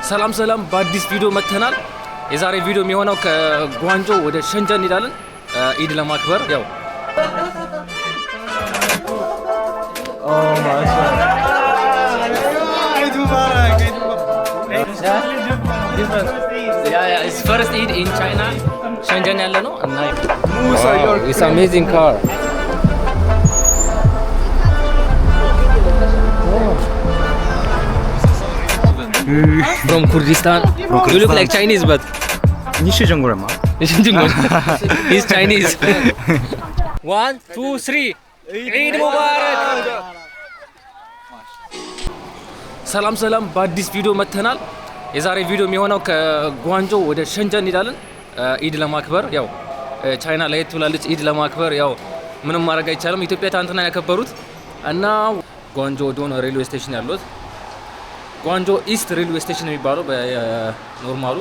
ሰላም ሰላም በአዲስ ቪዲዮ መጥተናል። የዛሬ ቪዲዮ የሚሆነው ከጓንጆ ወደ ሸንጀን እንሄዳለን ኢድ ለማክበር ያው it's first Eid in China ሸንጀን ያለ ነው እና it's amazing car from Kurdistan. You look like Chinese, but Nishi Jungurama. He's Chinese. 1, 2, 3. Eid Mubarak. ሰላም ሰላም በአዲስ ቪዲዮ መጥተናል። የዛሬ ቪዲዮ የሚሆነው ከጓንጆ ወደ ሸንጀን እንሄዳለን ኢድ ለማክበር ያው ቻይና ለየት ብላለች ኢድ ለማክበር ያው ምንም ማድረግ አይቻልም። ኢትዮጵያ ትናንትና ያከበሩት እና ጓንጆ ዶኖ ሬልዌይ ስቴሽን ያሉት ጓንጆ ኢስት ሬልዌይ ስቴሽን የሚባለው በኖርማሉ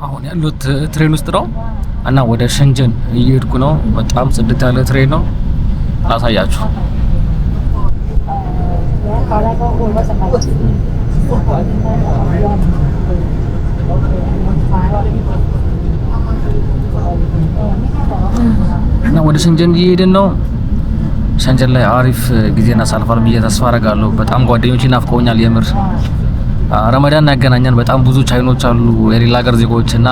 አሁን ያሉት ትሬን ውስጥ ነው እና ወደ ሸንጀን እየሄድኩ ነው። በጣም ጽድት ያለ ትሬን ነው። ላሳያችሁ። እና ወደ ሸንጀን እየሄድን ነው። ሸንጀን ላይ አሪፍ ጊዜ እናሳልፋለን ብዬ ተስፋ አደርጋለሁ። በጣም ጓደኞቼ ናፍቀውኛል የምር። ረመዳን ያገናኛል። በጣም ብዙ ቻይኖች አሉ የሌላ ሀገር ዜጎች እና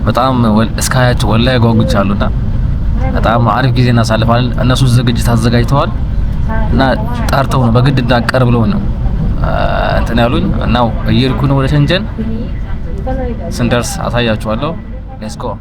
በጣም እስካያቸው ወላሂ ጓጉቻለሁና በጣም አሪፍ ጊዜ እናሳልፋለን። እነሱ ዝግጅት አዘጋጅተዋል እና ጠርተው ነው በግድ እንዳቀር ብለው ነው እንትን ያሉኝ እና እየሄድኩ ነው ወደ ሸንጀን። ስንደርስ አሳያችኋለሁ። ሌትስ ጎ።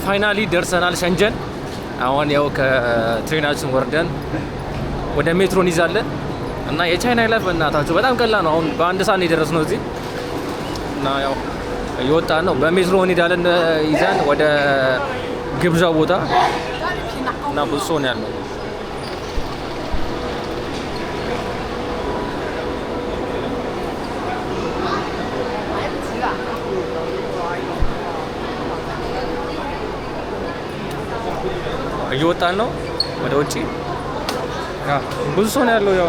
ፋይናሊ ደርሰናል ሸንጀን። አሁን ያው ከትሬናችን ወርደን ወደ ሜትሮ እንይዛለን እና የቻይና ላይፍ በእናታችሁ በጣም ቀላል ነው። አሁን በአንድ ሰዓት ነው የደረስነው እዚህ እና ያው እየወጣን ነው። በሜትሮ እንሄዳለን ይዘን ወደ ግብዣው ቦታ እና ብዙ ሰው ነው ያለው። እየወጣን ነው ወደ ውጪ። ብዙ ሰው ነው ያለው። ያው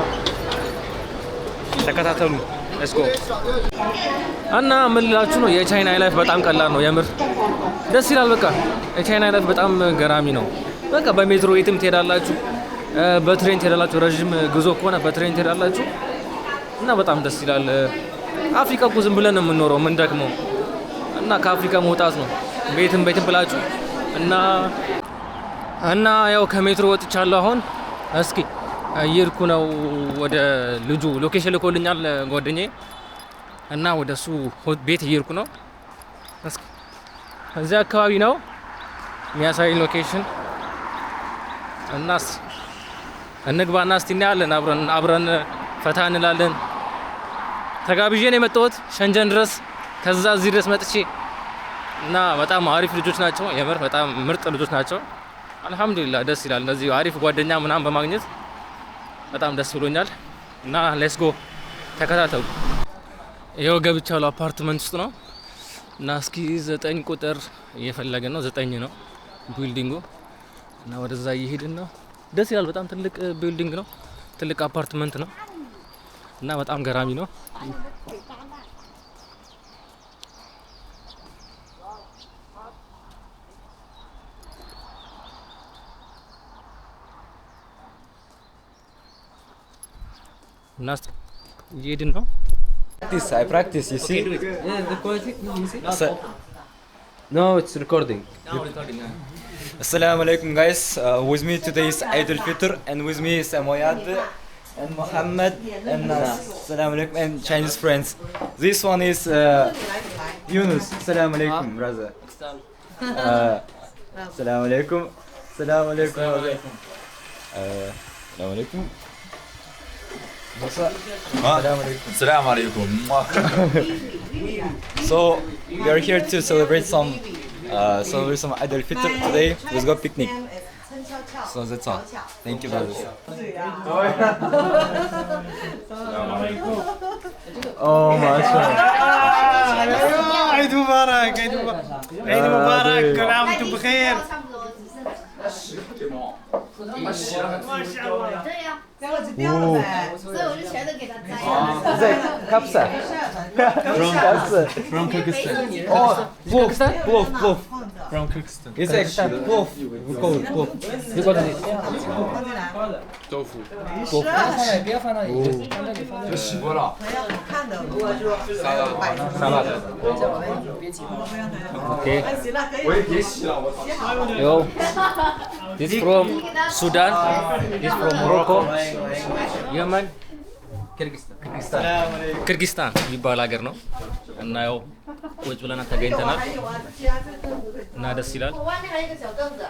ተከታተሉ። ሌትስ ጎ። እና ምን ልላችሁ ነው የቻይና ላይፍ በጣም ቀላል ነው የምር ደስ ይላል። በቃ የቻይና ላይፍ በጣም ገራሚ ነው። በቃ በሜትሮ የትም ትሄዳላችሁ፣ በትሬን ትሄዳላችሁ። ረጅም ጉዞ ከሆነ በትሬን ትሄዳላችሁ እና በጣም ደስ ይላል። አፍሪካ እኮ ዝም ብለን ነው የምንኖረው የምንደክመው እና ከአፍሪካ መውጣት ነው ቤትም ብላችሁ እና ያው ከሜትሮ ወጥቻለሁ። አሁን እስኪ እየሄድኩ ነው ወደ ልጁ ሎኬሽን ልኮልኛል ጓደኛዬ እና ወደሱ ቤት እየሄድኩ ነው። እስኪ እዚህ አካባቢ ነው የሚያሳይ ሎኬሽን እና እንግባና እስቲ እናያለን። አብረን ፈታ እንላለን። ተጋብዤ ነው የመጣሁት ሸንጀን ድረስ ከዛ እዚህ ድረስ መጥቼ እና በጣም አሪፍ ልጆች ናቸው የምር በጣም ምርጥ ልጆች ናቸው። አልহামዱሊላህ ደስ ይላል። እነዚህ አሪፍ ጓደኛ ምናምን በማግኘት በጣም ደስ ብሎኛል እና ሌትስ ጎ ተከታተሉ። ይሄው ገብቻለሁ አፓርትመንት ውስጥ ነው እና እስኪ 9 ቁጥር እየፈለገን ነው። 9 ነው ቢልዲንጉ እና ወደዛ እየሄድን ነው። ደስ ይላል። በጣም ትልቅ ቢልዲንግ ነው። ትልቅ አፓርትመንት ነው እና በጣም ገራሚ ነው። እና እየሄድን ነው I practice, you see? Okay, do it. Yeah, the quality. No, you see? No, it's recording. Now recording. Assalamu alaikum guys. With me today is Eid al-Fitr and with me is Moyad and Muhammad and Nas. Assalamu alaikum and Chinese friends. This one is Yunus. Assalamu alaikum brother. Assalamu alaikum. Assalamu alaikum brother. Assalamu alaikum. Assalamu alaikum. So we are here to celebrate some Eid al-Fitr today. Let's go picnic. So that's all. Thank you brothers. Oh mashallah. عيد مبارك عيد مبارك عيد مبارك كل عام وانتم بخير ما شاء الله 给我指标了呗，所以我就全都给他摘了。 Kapsa. From Kyrgyzstan. Oh, plov. From Kyrgyzstan. It's actually plov. We call it plov. Tofu. voilà. 看的，我就沙拉的。Okay. 行了，可以。我也别洗了，我操。 Yo. This from Sudan. This from Morocco. Yemen. Kyrgyzstan የሚባል ሀገር ነው እና ያው ቁጭ ብለን ተገኝተናል እና ደስ ይላል። 我外面还有一个小凳子。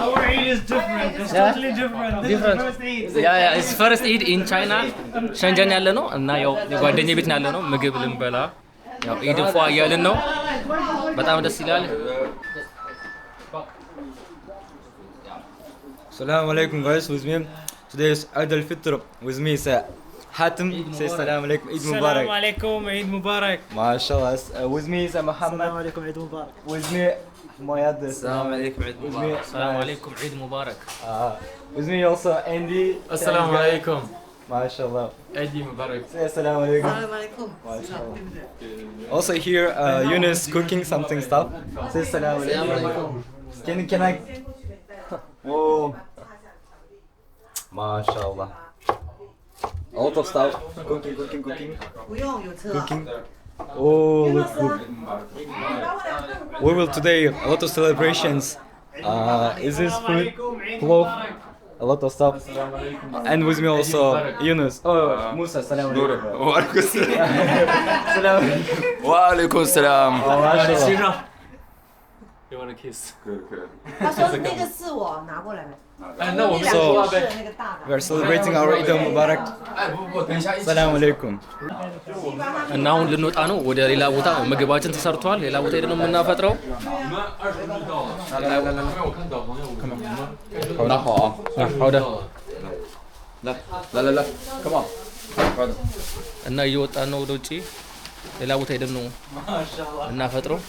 Our Eid is different. It's totally different. This is the first Eid. ያ ኢትስ ፈርስት ኢድ ኢን ቻይና ሸንጀን ያለ ነው እና ያው የጓደኛዬ ቤት ነው ያለ ነው ምግብ ልንበላ ያው ኢድ ፏ እያልን ነው በጣም ደስ ይላል። Assalamu alaikum guys, with me today is Eid al-Fitr. With me is Hatem. Say Assalamu alaikum, Eid السلام Mubarak. عليكم عيد مبارك. MashaAllah. With me is Muhammad. السلام عليكم عيد مبارك. With me Moyad. Assalamu alaikum. Eid With me ሰላም አለይኩም ዒድ ሙባረክ። with me also Andy. Assalamu alaikum. MashaAllah. Eid Mubarak. Say Assalamu alaikum. MashaAllah. Also here Yunus cooking something stuff. Say Assalamu alaikum. Can I? Oh. MashaAllah. A lot of stuff. Cooking. 不用有车。 Cooking. Oh, looks good. We will today a lot of celebrations. Is this food? Plov. A lot of stuff. And with me also Yunus. Oh, Musa. Salam alaikum. Salam alaikum. Wa alaikum salam. Oh, mashallah. You want a kiss? 他说那个是我拿过来的。哎，那我们先 So 说呗。是那个大的。 We are celebrating our Eid al-Mubarak. 哎，不，等一下，一起。 Salam alaikum. እና አሁን ልንወጣ ነው ወደ ሌላ ቦታ ምግባችን ተሰርቷል ሌላ ቦታ ሄደን ነው የምናፈጥረው 我们20分就到了。来，因为我看导航要5分钟。拿好啊。好的来，Come on。 እና እየወጣን ነው ወደ ውጪ ሌላ ቦታ ሄደን ነው እናፈጥረው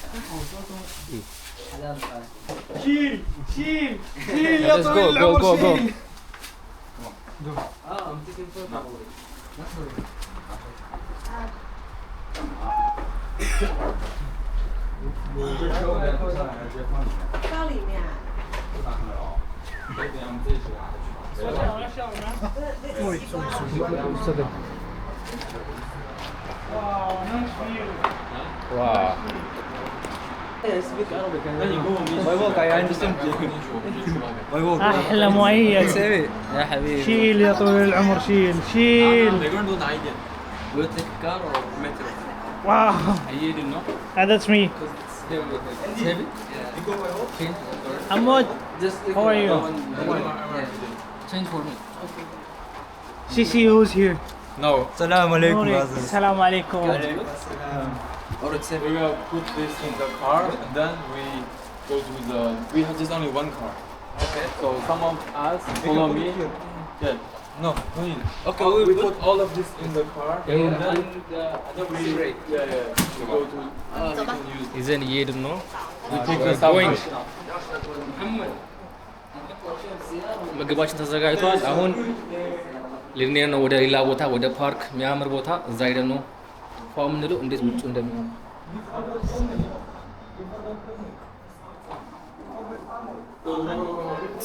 شيل شيل شيل يا Let's go, طويل go, العمر go, go. شيل. 와 احلى مؤيد يا حبيبي شيل يا طويل العمر شيل شيل 每个人都拿一点。Will take a car or metro? واو أيدي النو that's me heavy Ahmad how are you change for me Sisi who's here No. Salam alaikum, Morning. brothers. السلام عليكم We will put this in the car and then we go to the. We have just only one car. Okay. So some of us follow me. Yeah. No, no need. Okay, we put all of this in the car and then we go to. We can use. ይዘን እየሄድን ነው We take the going. subway. ምግባችን ተዘጋጅቷል አሁን ልንሄድ ነው ወደ ሌላ ቦታ ወደ ፓርክ የሚያምር ቦታ እዛ ሄደን ነው ፏ የምንለው እንዴት ውጭ እንደሚሆን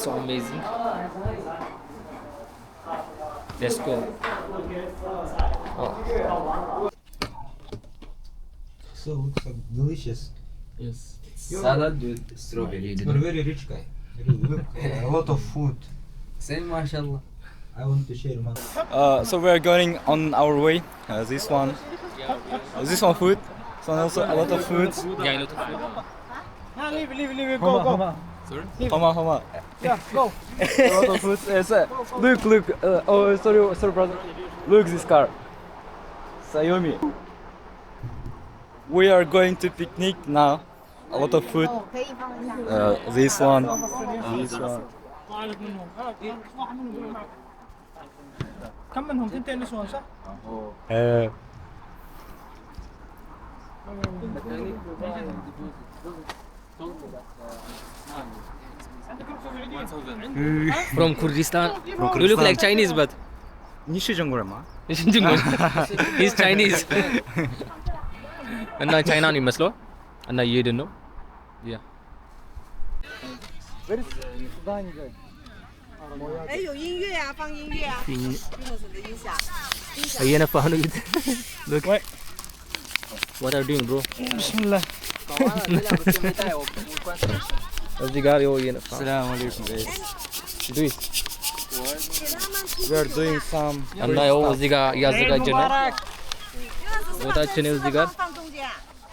So amazing. Let's go. So looks like delicious. Yes. Salad with strawberry. You're a very rich guy. Look, a lot of food. Same, mashallah. I want to share my. So we are going on our way. This one food. This one also a lot of food. Yeah, I know the food. Leave. Go. Homa. Yeah, go. A lot of food. Yes, look. Oh, sorry, brother. Look this car. Xiaomi. We are going to picnic now. A lot of food. 可以放一下。 This one. كم منهم ثنتين نسوان صح؟ From Kurdistan. You look like Chinese, but 니시정거라마. he's Chinese. እና ቻይና ነው የሚመስለው እና እየሄድን ነው። ያ 哎，有音乐啊，放音乐啊，用的什么音响？ እየነፋ ነው። Look. What are you doing, bro? Bismillah. እዚህ ጋር ይኸው እየነፋ ነው። Assalamu alaikum guys. Do it. We are doing some. እና ይኸው እዚህ ጋር እያዘጋጀን ነው። ቦታችን ይኸው እዚህ ጋር 放中间，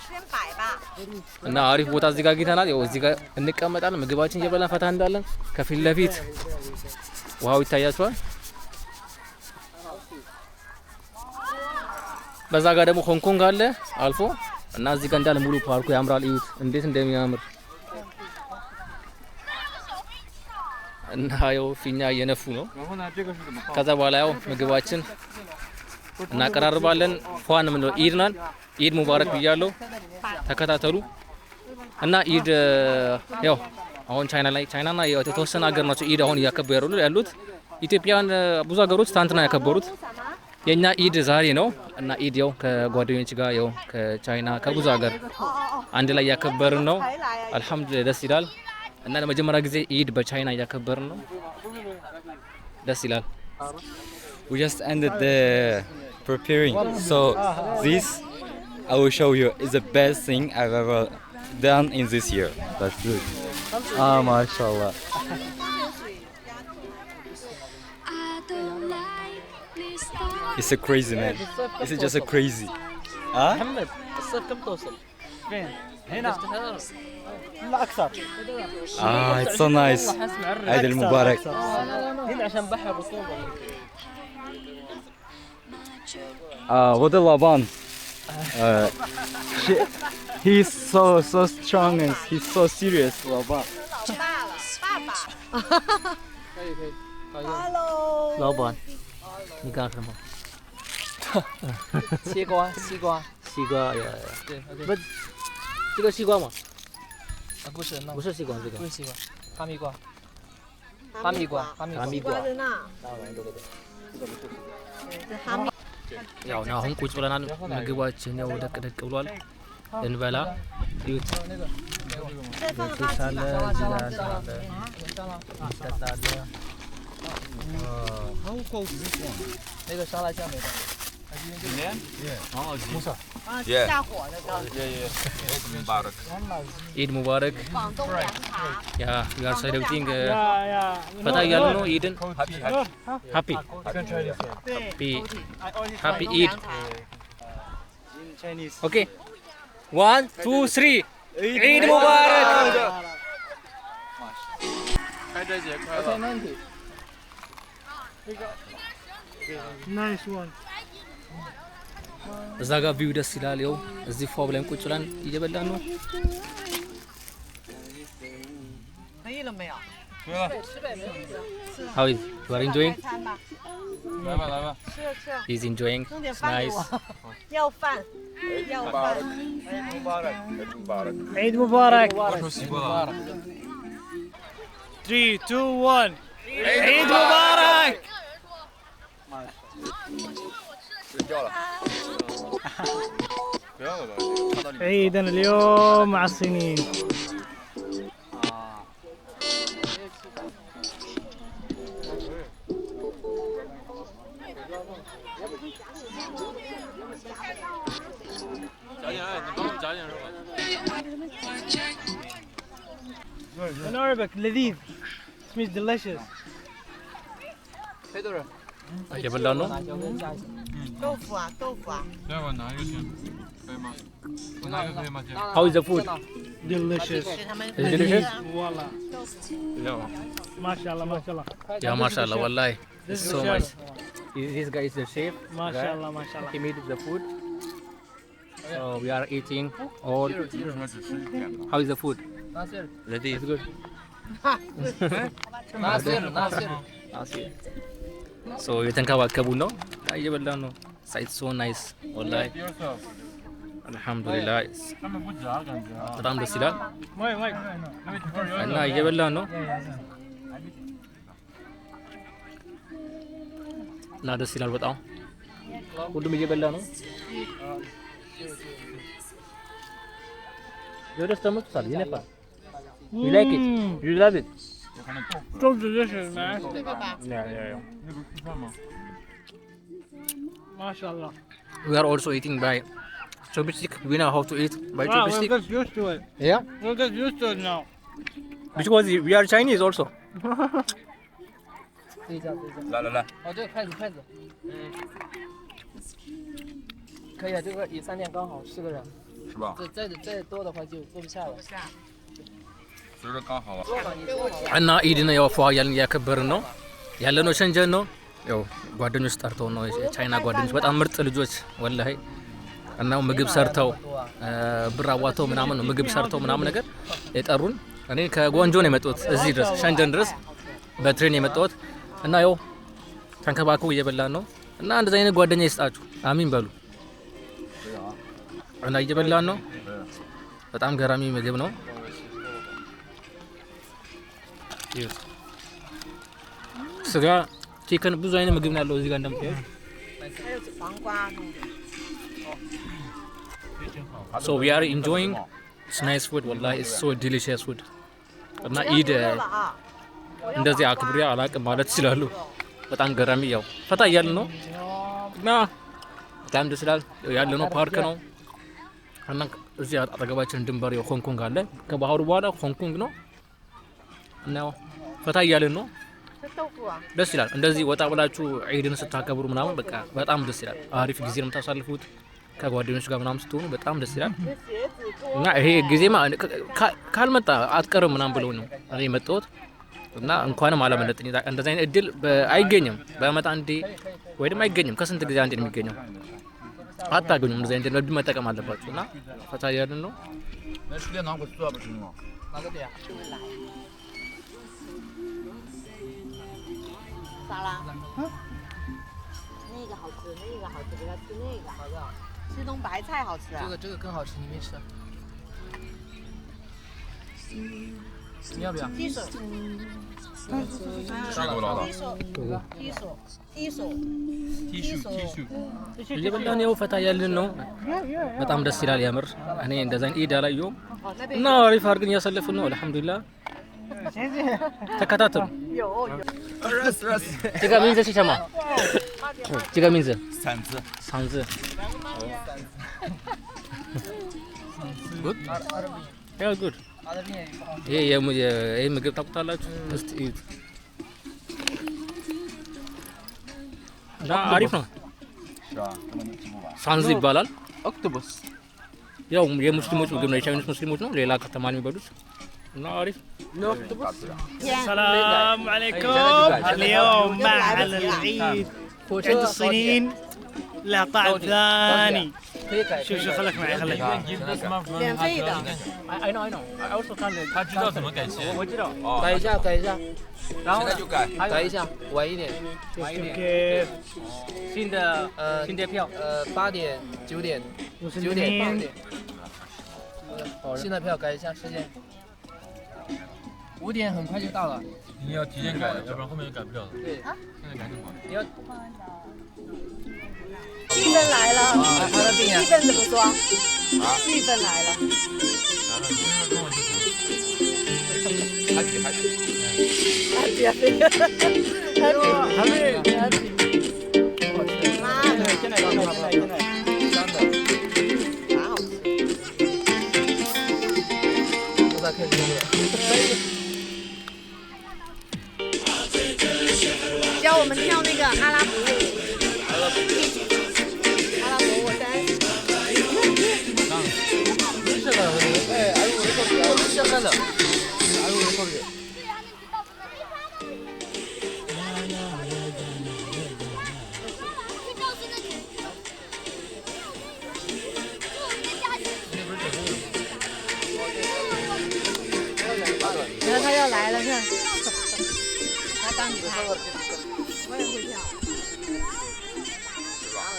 先摆吧。 እና አሪፍ ቦታ እዚህ ጋር አግኝተናል። ይኸው እዚህ ጋር እንቀመጣለን፣ ምግባችን እየበላን ፈታ እንዳለን። ከፊት ለፊት ውሃው ይታያችኋል። በዛ ጋር ደግሞ ሆንኮንግ አለ አልፎ እና እዚህ ጋር እንዳለ ሙሉ ፓርኩ ያምራል። እዩት እንዴት እንደሚያምር እና ያው ፊኛ እየነፉ ነው። ከዛ በኋላ ያው ምግባችን እናቀራርባለን። ፏን ምን ነው ኢድ ናል። ኢድ ሙባረክ ብያለሁ። ተከታተሉ እና ኢድ ያው አሁን ቻይናና የተወሰነ ሀገር ናቸው ኢድ አሁን እያከበሩ ያሉት። ኢትዮጵያን ብዙ ሀገሮች ትናንትና ያከበሩት። የኛ ኢድ ዛሬ ነው እና ኢድ ያው ከጓደኞች ጋር ያው ከቻይና ከብዙ ሀገር አንድ ላይ ያከበርን ነው። አልহামዱሊላህ ደስ ይላል። እና ለመጀመሪያ ጊዜ ኢድ በቻይና እያከበርን ነው። ደስ ይላል። We just ended the preparing. So this I will show you is the best thing I've ever done in this year. That's good. Ah, mashallah. It's a crazy man. It's just a crazy. Huh? محمد الصيف كم توصل؟ فين؟ هنا لا اكثر. It's so nice. عيد المبارك. هنا عشان بحر رطوبه. What a Laban. He's so strong and he's so serious, Laban. 老大了，爸爸。Hello。老板，你干什么？西瓜。西瓜呀，对，不，这个西瓜吗？不是，那不是西瓜，这个不是西瓜，哈密瓜。哈密瓜。西瓜在那。这哈密。 ያው ነው አሁን ቁጭ ብለናል። ምግባችን ያው ደቅ ብሏል። እንበላ እዩት። ሳለ How cold is this one? 那个沙拉酱没的。 Yeah. 下火的高。 ኢድ ሙባረክ 广东凉茶。ያ ዩ አር ሴሌብሬቲንግ Yeah. ፈታ እያሉ ነው ኢድን ሃፒ ሃፒ ኢድ ኦኬ 1 2 3 ኢድ ሙባረክ 开斋节快乐！ Nice one. እዛ ጋር ቪው ደስ ይላል። ያው እዚህ ፏ ብለን ቁጭ ብለን እየበላን ነው። 可以了没有？ How is you are enjoying? 餐吧。来吧来吧， 吃了吃了。 He's enjoying. 弄点 It's 饭给 nice. 我。要饭。要饭。 عيد مبارك. 我说习惯了。 3 2 1. عيد مبارك. عيدنا اليوم مع الصينيين. In Arabic, لذيذ. It means delicious. እየበላን ነው። 豆腐啊，豆腐啊。 待会儿拿一个行，可以吗？我拿一个可以吗，姐？ How is the food? Delicious. 给他们 Is it delicious? Wallah. MashaAllah, MashaAllah. Yeah, mashallah, wallahi. This It's is so the nice. chef. This guy is the chef. MashaAllah, MashaAllah. He made the food. So we are eating all. How is the food? لذيذ. It's good. ناصر. So የተንከባከቡን ነው እየበላን ነው። It's so nice. wallahi. አልሐምዱሊላህ በጣም ደስ ይላል እና እየበላን ነው እና ደስ ይላል በጣም ሁሉም እየበላ ነው። የደስ ተመችቷል ይነፋ You like it? You love it? So delicious, man. Yeah. MashaAllah. We are also eating by chopstick. We know how to eat by Wow, we'll chopstick. get used to it. Yeah, We'll get used to it now. because we are Chinese also. 来来来，哦，对，筷子，可以啊，这个也3点刚好4个人，是吧？再多的话就坐不下了。所以说刚好了。 እና ኢድን ያው ፏ ያልን እያከበርን ነው ያለነው ሸንጀን ነው። ያው ጓደኞች ጠርተው ነው የቻይና ጓደኞች በጣም ምርጥ ልጆች ወላሂ። እና ምግብ ሰርተው ብር አዋተው ምናምን ነው ምግብ ሰርተው ምናምን ነገር የጠሩን። እኔ ከጓንጆ ነው የመጣሁት እዚህ ድረስ ሸንጀን ድረስ በትሬን የመጣሁት እና ያው ተንከባከቡ እየበላን ነው። እና እንደዚህ አይነት ጓደኛ ይስጣችሁ አሚን በሉ። እና እየበላን ነው። በጣም ገራሚ ምግብ ነው። ስጋ ቺከን ብዙ አይነት ምግብ ነው ያለው እዚህ ጋር እንደምታዩት። 还有黄瓜弄的。 So we are enjoying it's nice food wallahi it's so delicious food. እና ኢድ እንደዚህ አክብሬ አላቅም ማለት ይችላሉ። በጣም ገራሚ ያው ፈታ እያልን ነው እና በጣም ደስ ይላል። ያለነው ፓርክ ነው እና እዚህ አጠገባችን ድንበር ሆንግ ኮንግ አለ። ከባህሩ በኋላ ሆንግ ኮንግ ነው እና ፈታ እያልን ነው። ደስ ይላል። እንደዚህ ወጣ ብላችሁ ዒድን ስታከብሩ ምናምን በቃ በጣም ደስ ይላል። አሪፍ ጊዜ ነው የምታሳልፉት ከጓደኞች ጋር ምናምን ስትሆኑ በጣም ደስ ይላል። እና ይሄ ጊዜማ ካልመጣ አትቀርም ምናምን ብለው ነው እኔ የመጣሁት እና እንኳንም አላመለጠኝ። እንደዚህ አይነት እድል አይገኝም በአመት አንዴ ወይ ደግሞ አይገኝም ከስንት ጊዜ አንዴ ነው የሚገኘው። አታገኙም። እንደዚህ አይነት እድል መጠቀም አለባችሁ እና ፈታ እያልን ነው። 那10点拿过去做不行吗？ 哪个点？沙拉。那个好吃，那个好吃，给他吃那个。好的，吃东白菜好吃啊。这个更好吃，你没吃。你要不要？鸡手。吃够了的。እየበላን ያው ፈታ እያልን ነው። በጣም ደስ ይላል የምር። እኔ እንደዛ ኢድ አላየሁም እና አሪፍ አድርገን እያሳለፍን ነው አልሐምዱሊላህ። ተከታተሉ።这个名字是什么？这个名字馓子。Good? Yeah, good. ይሄ ምግብ ታውቁታላችሁ? እስቲ እዩት። እና አሪፍ ነው። ሳንዝ ይባላል። ኦክቶበስ ያው የሙስሊሞች ምግብ ነው። የቻይኖች ሙስሊሞች ነው ሌላ ከተማ የሚበሉት እና አሪፍ السلام عليكم. اليوم مع العيد عند الصينيين لها طعم ثاني. شوف خليك معي خليك. 免费的。 I know. I also can. 他知道怎么改钱。我知道。改一下，然后现在就改。改一下，晚一点，كيف 新的票。 8点、9点、9点、8点。新的票改一下时间。5点很快就到了。你要提前改，要不然后面就改不了了。对，现在改正好。你要气氛来了。气氛怎么说？气氛来了。来了，你跟我就行。happy。 妈的，香的，蛮好吃。都在 KTV。我们跳那个阿拉伯舞。阿拉伯舞，你看他要来了，看，来当你拍，我也会跳。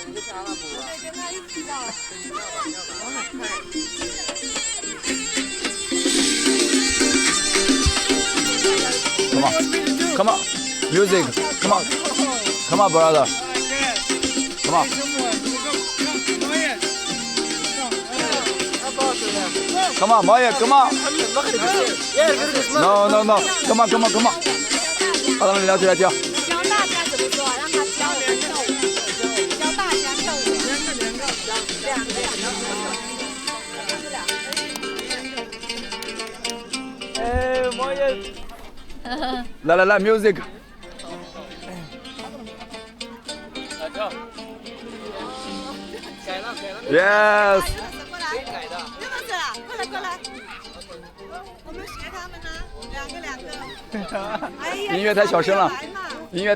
你就跳阿拉伯舞，对，跟他一起跳，我很快。Come on, music. Come on, brother. Come on. Come on, Maya, come on. No. Come on. 把他们聊起来跳。教大家怎么做，让他教我们跳舞，教大家跳舞，两个。哎，妈呀！来 music。来跳。改了。Yes。过来，改的。那么子，过来。我们学他们呢，两个。哎呀，音乐太小声了。我们跟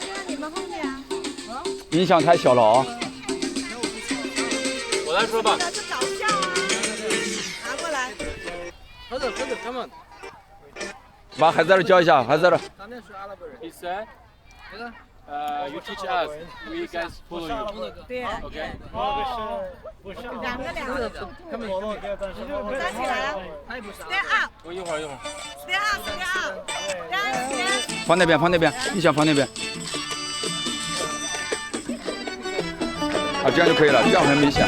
在你们后面啊。音响太小了啊。我来说吧。这搞笑啊！拿过来。喝着他们。把孩子儿教一下，孩子儿。他们是阿拉伯人。He said, you teach us, we guys follow you. 对。 Okay. 两个。他们站起来。Stand up. 我一会儿。Stand up. 放那边，音响放那边。啊，这样就可以了，这样很明显。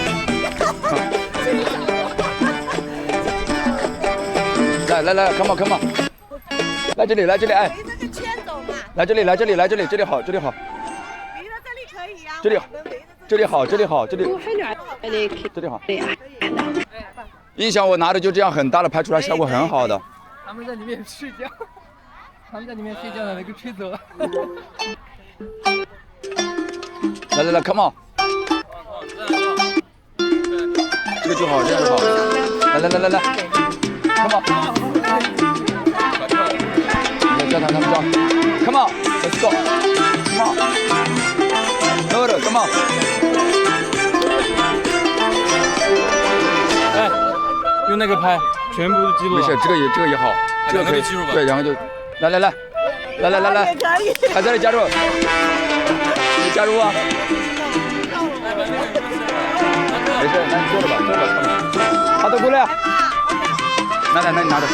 来 ，come on， 来这里，哎，围着个圈走嘛。来这里，这里好。围着这里可以啊。这里好。音响我拿的就这样很大的，拍出来效果很好的。他们在里面睡觉呢，那个吹走了。来 ，come on。这个就好，这样就好。来 ，come on。教他们教 ，come on，let's go，come on，come on。哎，用那个拍，全部都记录。没事，这个也好，这个可以记录吧？对，然后就来，还在这加入，你加入啊。没事，那你坐着吧。好的，过来。来，你拿着。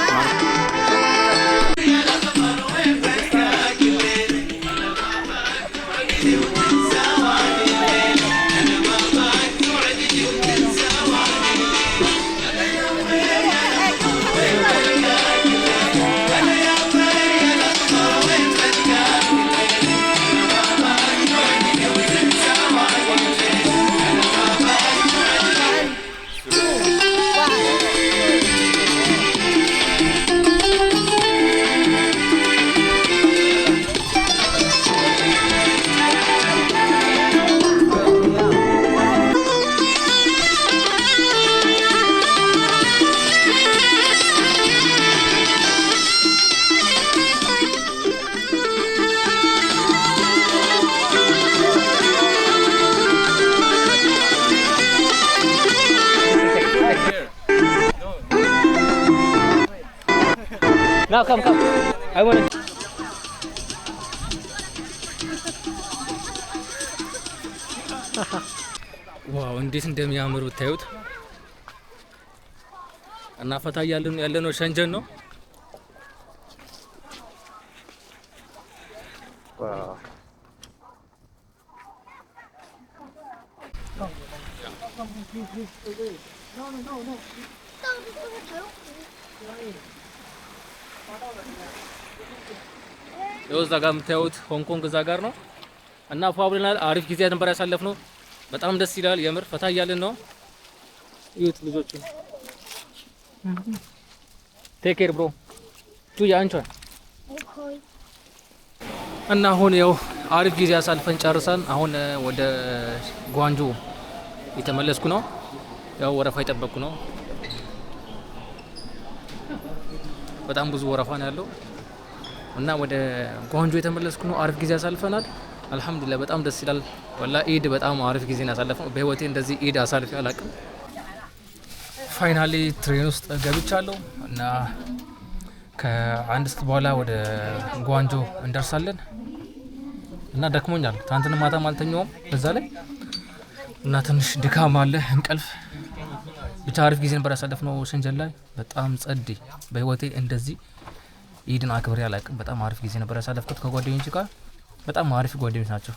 Now come. I want it. ዋው እንዴት እንደሚያምሩ ታዩት። እና ፈታ ያለነው ሸንጀን ነው። እዛ ጋር የምታዩት ሆንግ ኮንግ እዛ ጋር ነው እና ፏ ብለናል። አሪፍ ጊዜ ነበር ያሳለፍነው። በጣም ደስ ይላል። የምር ፈታ እያልን ነው። ዩት ልጆቹ ቴክ ኬር ብሮ ቱ ያንቻ እና አሁን ያው አሪፍ ጊዜ አሳልፈን ጨርሰን አሁን ወደ ጓንጆ የተመለስኩ ነው። ያው ወረፋ የጠበቅኩ ነው። በጣም ብዙ ወረፋ ነው ያለው እና ወደ ጓንጆ የተመለስኩ ነው። አሪፍ ጊዜ አሳልፈናል። አልহামዱሊላህ በጣም ደስ ይላል። ወላሂ ኢድ በጣም አሪፍ ጊዜ ነው ያሳለፍነው። በህይወቴ እንደዚህ ኢድ አሳልፌ አላውቅም። ፋይናሊ ትሬን ውስጥ ገብቻለሁ እና ከአንድ ሰዓት በኋላ ወደ ጓንጆ እንደርሳለን እና ደክሞኛል። ትናንትና ማታም አልተኛውም በዛ ላይ እና ትንሽ ድካም አለ እንቅልፍ። ብቻ አሪፍ ጊዜ ነበር ያሳለፍነው ሸንጀል ላይ በጣም ጸዴ። በህይወቴ እንደዚህ ኢድን አክብሬ አላውቅም። በጣም አሪፍ ጊዜ ነበር ያሳለፍኩት ከጓደኞቼ ጋር። በጣም አሪፍ ጓደኞች ናቸው።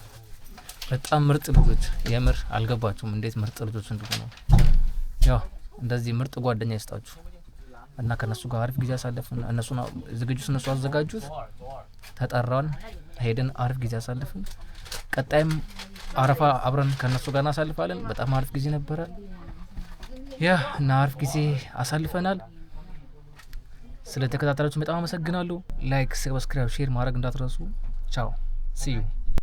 በጣም ምርጥ ልጆች። የምር አልገባችሁም እንዴት ምርጥ ልጆች እንደሆኑ። ያው እንደዚህ ምርጥ ጓደኛ ይስጣችሁ እና ከነሱ ጋር አሪፍ ጊዜ አሳለፍን። እነሱ አዘጋጁት፣ ተጠራን፣ ሄደን አሪፍ ጊዜ አሳለፍን። ቀጣይም አረፋ አብረን ከነሱ ጋር እናሳልፋለን። በጣም አሪፍ ጊዜ ነበረ። ያ እና አሪፍ ጊዜ አሳልፈናል። ስለተከታተላችሁ በጣም አመሰግናለሁ። ላይክ፣ ሰብስክራይብ፣ ሼር ማድረግ እንዳትረሱ። ቻው ሲ ዩ